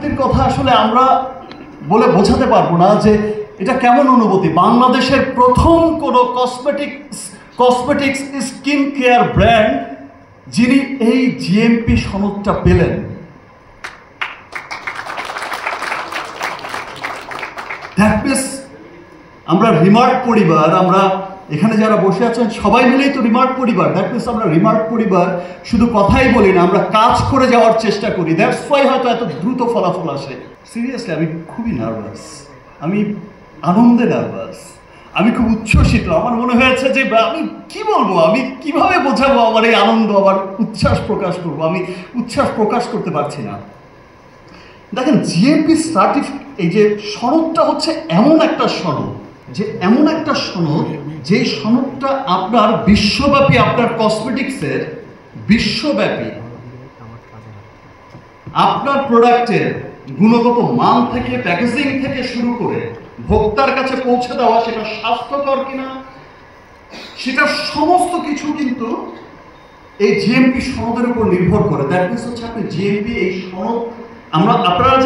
অনুভূতির কথা আসলে আমরা বলে বোঝাতে পারবো না যে এটা কেমন অনুভূতি। বাংলাদেশের প্রথম কোনো কসমেটিক্স স্কিন কেয়ার ব্র্যান্ড যিনি এই জিএমপি সনদটা পেলেন, দ্যাট মিনস আমরা রিমার্ক পরিবার, আমরা এখানে যারা বসে আছেন সবাই মিলেই তো রিমার্ক পরিবার। দ্যাট মিনস আমরা রিমার্ক পরিবার শুধু কথাই বলি না, আমরা কাজ করে যাওয়ার চেষ্টা করি। দ্যাটস ওয়াই হয়তো এত দ্রুত ফলাফল আসে। সিরিয়াসলি আমি খুবই নার্ভাস, আমি আনন্দে নার্ভাস, আমি খুব উচ্ছ্বসিত। আমার মনে হয়েছে যে আমি কি বলবো, আমি কিভাবে বোঝাবো আমার এই আনন্দ, আমার উচ্ছ্বাস প্রকাশ করবো, আমি উচ্ছ্বাস প্রকাশ করতে পারছি না। দেখেন জিএমপি সার্টিফিকেট, এই যে সনদটা হচ্ছে এমন একটা সনদ, যে সনদটা আপনার বিশ্বব্যাপী, আপনার কসমেটিক্সের বিশ্বব্যাপী আপনার প্রোডাক্টের গুণগত মান থেকে, প্যাকেজিং থেকে শুরু করে ভোক্তার কাছে পৌঁছে দেওয়া, সেটা স্বাস্থ্যকর কিনা, সেটা সমস্ত কিছু কিন্তু এই জিএমপি সনদের উপর নির্ভর করে। দ্যাট মিনস হচ্ছে আপনি জিএমপি এই সনদ, আপনারা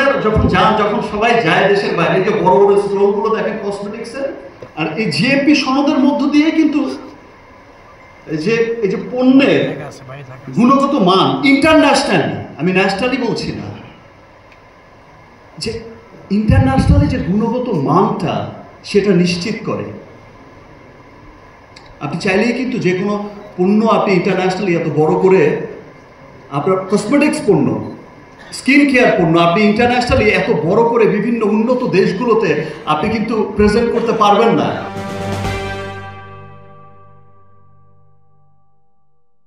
যখন সবাই যায় দেশের বাইরে, যে বড় বড় স্টোরগুলো দেখেন কসমেটিক্সের, আর এই জিএমপি সনদের মধ্য দিয়ে কিন্তু এই যে পণ্যের গুণগত মান ইন্টারন্যাশনালি, আমি ন্যাশনালি বলছি না, যে ইন্টারন্যাশনালি যে গুণগত মানটা সেটা নিশ্চিত করে। আপনি চাইলেই কিন্তু যে কোনো পণ্য আপনি ইন্টারন্যাশনালি এত বড় করে, আপনার কসমেটিক্স পণ্য, স্কিন কেয়ার পণ্য আপনি ইন্টারন্যাশনালি এত বড় করে বিভিন্ন উন্নত দেশগুলোতে আপনি কিন্তু প্রেজেন্ট করতে পারবেন না।